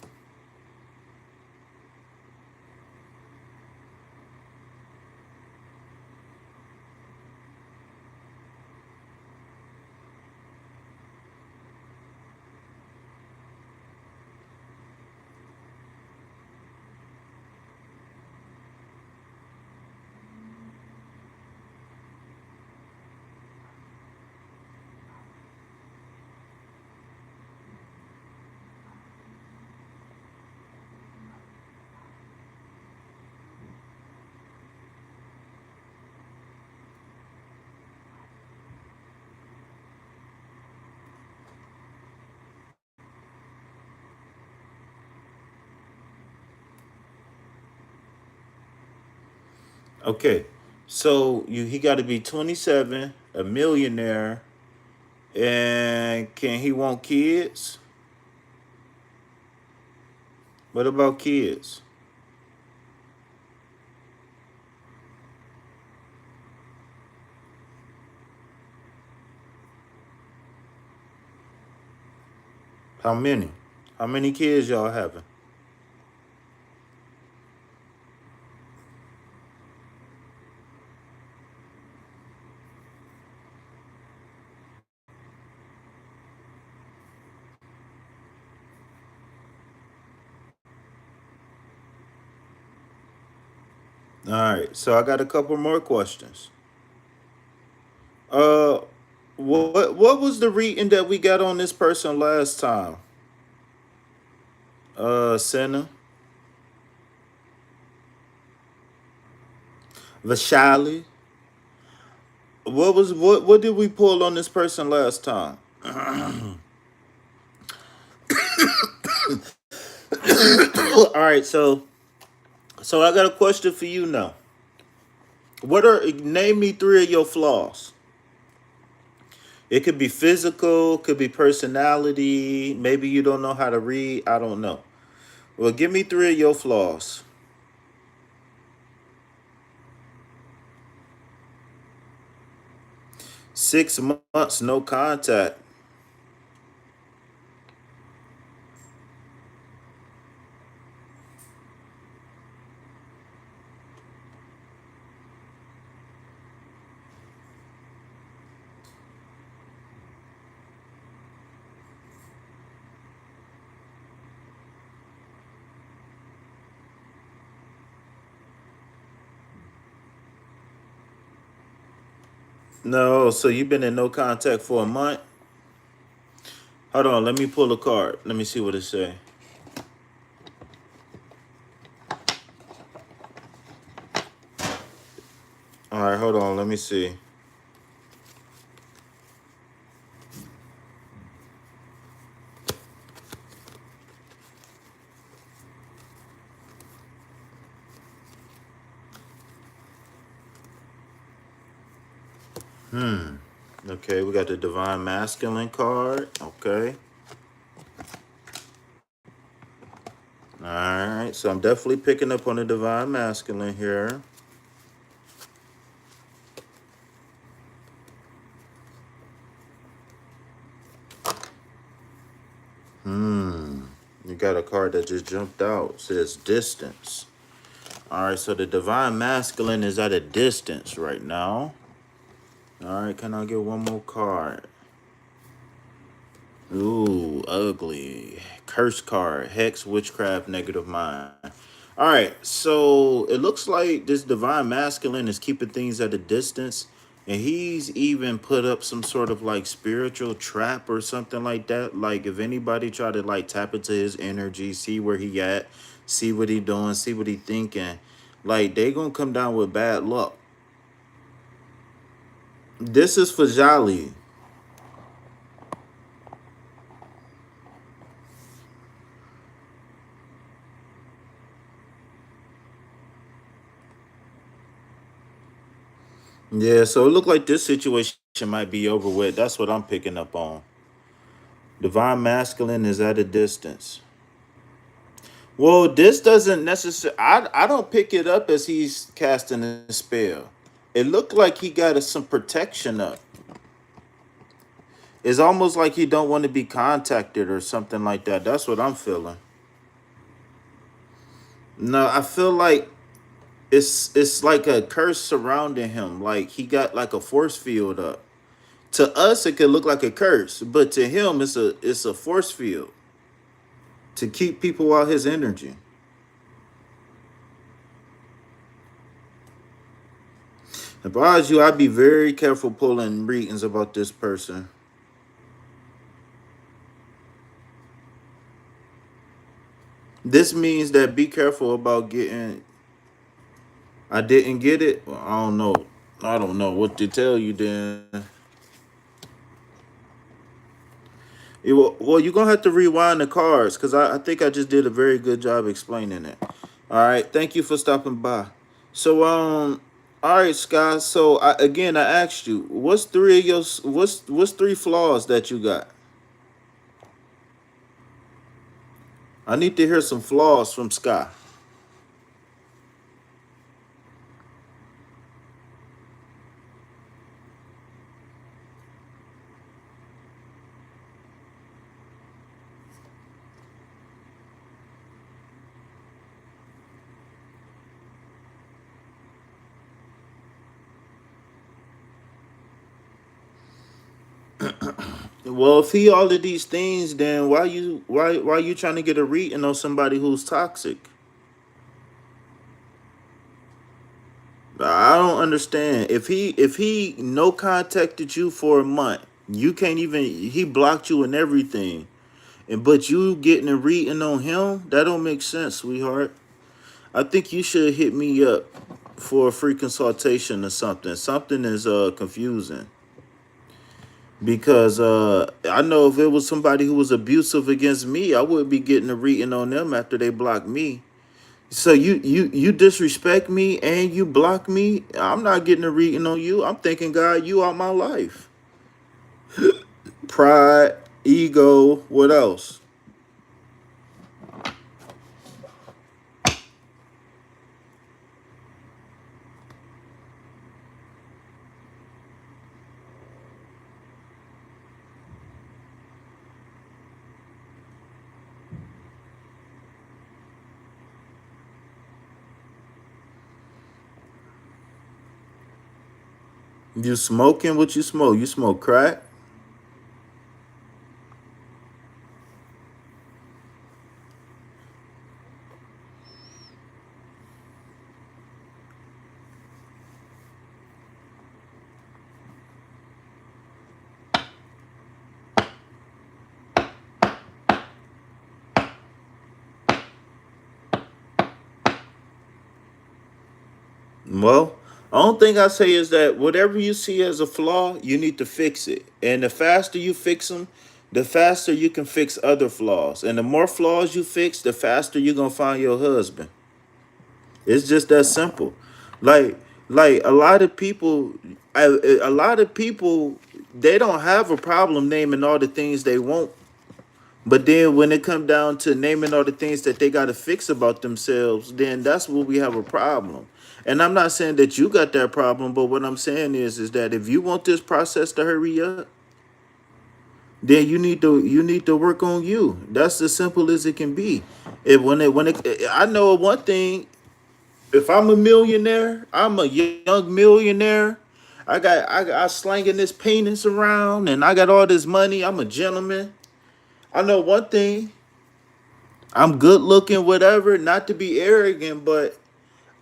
Okay, so he got to be 27, a millionaire, and can he want kids? What about kids? How many? How many kids y'all having? All right, so I got a couple more questions. Uh, what was the reading that we got on this person last time? Senna, Vashali. What did we pull on this person last time? All right, so I got a question for you now. Name me three of your flaws? It could be physical, could be personality. Maybe you don't know how to read. I don't know. Well, give me three of your flaws. 6 months, no contact. No, so you've been in no contact for a month. Hold on, let me pull a card. Let me see what it say. All right, hold on, let me see. Okay, we got the Divine Masculine card. Okay. All right, so I'm definitely picking up on the Divine Masculine here. You got a card that just jumped out. It says distance. All right, so the Divine Masculine is at a distance right now. All right, can I get one more card? Ooh, ugly. Curse card. Hex, witchcraft, negative mind. All right, so it looks like this Divine Masculine is keeping things at a distance. And he's even put up some sort of like spiritual trap or something like that. Like if anybody try to like tap into his energy, see where he at, see what he doing, see what he thinking, like they gonna come down with bad luck. This is for Jolly. Yeah, so it looked like this situation might be over with. That's what I'm picking up on. Divine masculine is at a distance. Well, this doesn't necessarily. I don't pick it up as he's casting a spell. It looked like he got some protection up. It's almost like he don't want to be contacted or something like that. That's what I'm feeling. No, I feel like it's like a curse surrounding him. Like he got like a force field up. To us, it could look like a curse, but to him, it's a force field to keep people out his energy. If I was you, I'd be very careful pulling readings about this person. This means that be careful about getting. I didn't get it. Well, I don't know. I don't know what to tell you then. Well, you're gonna have to rewind the cards because I think I just did a very good job explaining it. All right, thank you for stopping by. So all right, Scott. So again, I asked you, what's three of your what's three flaws that you got? I need to hear some flaws from Scott. Well, if he all of these things, then why you trying to get a reading on somebody who's toxic? I don't understand. If he no contacted you for a month, you can't even he blocked you and everything. And but you getting a reading on him, that don't make sense, sweetheart. I think you should hit me up for a free consultation or something. Something is confusing. Because I know if it was somebody who was abusive against me, I would be getting a reading on them after they blocked me. So you disrespect me and you block me. I'm not getting a reading on you. I'm thinking, God, you out my life. Pride, ego, what else? You smoking? What you smoke? You smoke crack? Well, the only thing I say is that whatever you see as a flaw, you need to fix it. And the faster you fix them, the faster you can fix other flaws. And the more flaws you fix, the faster you're gonna find your husband. It's just that simple. Like like a lot of people they don't have a problem naming all the things they want. But then when it come down to naming all the things that they got to fix about themselves, then that's where we have a problem. And I'm not saying that you got that problem, but what I'm saying is that if you want this process to hurry up, then you need to work on you. That's as simple as it can be. If when it I know one thing, if I'm a millionaire, I'm a young millionaire. I slanging this penis around and I got all this money. I'm a gentleman. I know one thing. I'm good looking, whatever. Not to be arrogant, but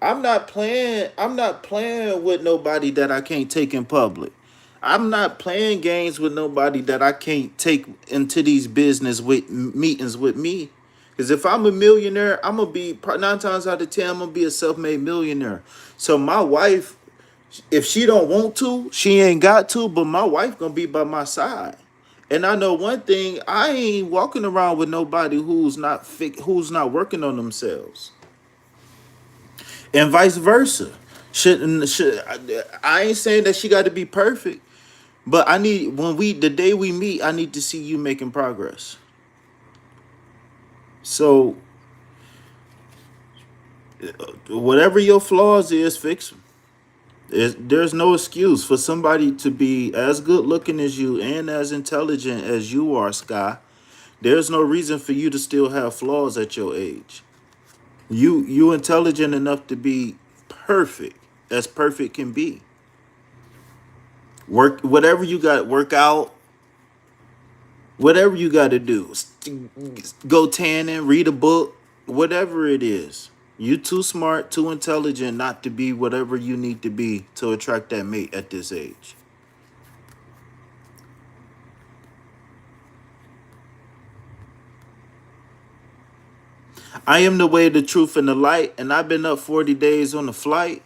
I'm not playing. I'm not playing with nobody that I can't take in public. I'm not playing games with nobody that I can't take into these business with meetings with me. Because if I'm a millionaire, I'm gonna be 9 times out of 10. I'm gonna be a self-made millionaire. So my wife, if she don't want to, she ain't got to. But my wife gonna be by my side. And I know one thing: I ain't walking around with nobody who's not working on themselves, and vice versa. I ain't saying that she got to be perfect, but I need the day we meet, I need to see you making progress. So whatever your flaws is, fix them. There's no excuse for somebody to be as good looking as you and as intelligent as you are, Sky. There's no reason for you to still have flaws at your age. You intelligent enough to be perfect, as perfect can be. Work whatever you got, work out, whatever you got to do. Go tanning, read a book, whatever it is. You too smart, too intelligent not to be whatever you need to be to attract that mate at this age. I am the way, the truth, and the light, and I've been up 40 days on the flight.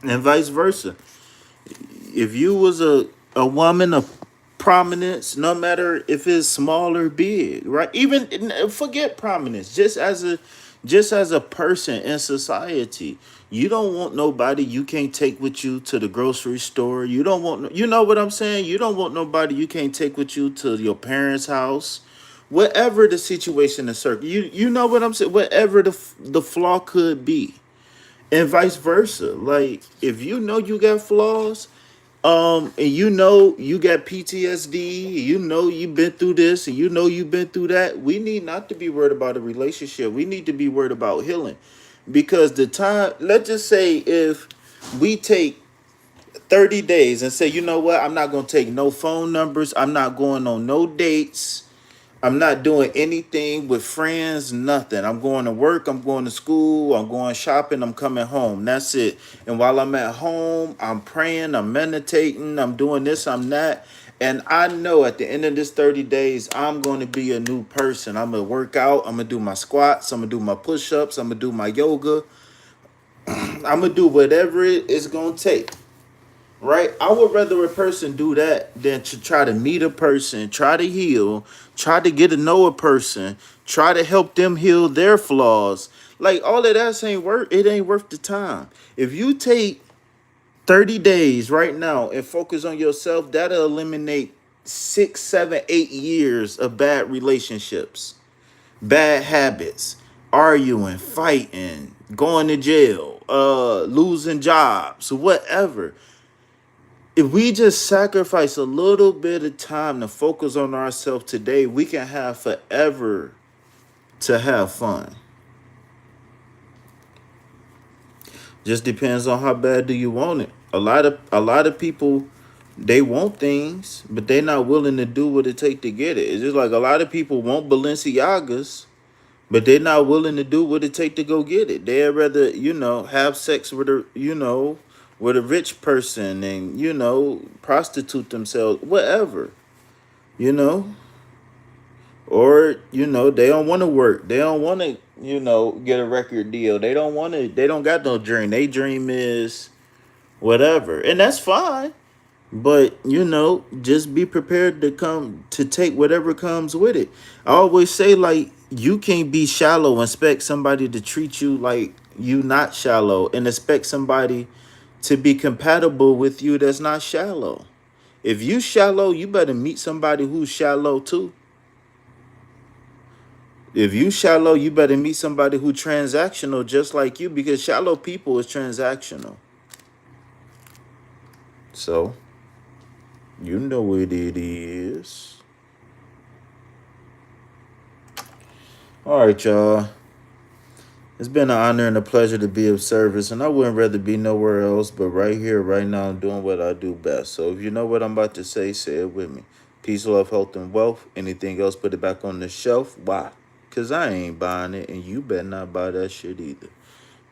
And vice versa. If you was a woman of prominence, no matter if it's small or big, right? Even forget prominence, just as a person in society, you don't want nobody you can't take with you to the grocery store. You don't want you know what I'm saying? You don't want nobody you can't take with you to your parents' house. Whatever the situation and circle, you know what I'm saying? Whatever the flaw could be, and vice versa. Like if you know you got flaws, and you know you got PTSD, you know you've been through this, and you know you've been through that. We need not to be worried about a relationship. We need to be worried about healing, because the time. Let's just say if we take 30 days and say, you know what, I'm not gonna take no phone numbers. I'm not going on no dates. I'm not doing anything with friends, nothing. I'm going to work, I'm going to school, I'm going shopping, I'm coming home. That's it. And while I'm at home, I'm praying, I'm meditating, I'm doing this, I'm that. And I know at the end of this 30 days, I'm going to be a new person. I'm going to work out, I'm going to do my squats, I'm going to do my push ups, I'm going to do my yoga, I'm going to do whatever it is going to take. Right? I would rather a person do that than to try to meet a person, try to heal, try to get to know a person, try to help them heal their flaws. Like all of that ain't worth it ain't worth the time. If you take 30 days right now and focus on yourself, that'll eliminate 6, 7, 8 years of bad relationships, bad habits, arguing, fighting, going to jail, losing jobs, whatever. If we just sacrifice a little bit of time to focus on ourselves today, we can have forever to have fun. Just depends on how bad do you want it. A lot of people, they want things, but they're not willing to do what it takes to get it. It's just like a lot of people want Balenciagas, but they're not willing to do what it takes to go get it. They'd rather, have sex with with a rich person and, prostitute themselves, whatever, you know, or, they don't want to work. They don't want to, get a record deal. They don't got no dream. Their dream is whatever. And that's fine. But just be prepared to take whatever comes with it. I always say, like, you can't be shallow and expect somebody to treat you like you not shallow, and expect somebody to be compatible with you that's not shallow. If you shallow, you better meet somebody who's shallow too. If you shallow, you better meet somebody who transactional just like you, because shallow people is transactional. So, you know what it is. All right, y'all. It's been an honor and a pleasure to be of service, and I wouldn't rather be nowhere else but right here, right now, doing what I do best. So if you know what I'm about to say it with me. Peace, love, health, and wealth. Anything else, put it back on the shelf. Why? Because I ain't buying it, and you better not buy that shit either.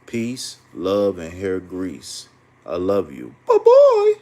Peace, love, and hair grease. I love you. Bye-bye.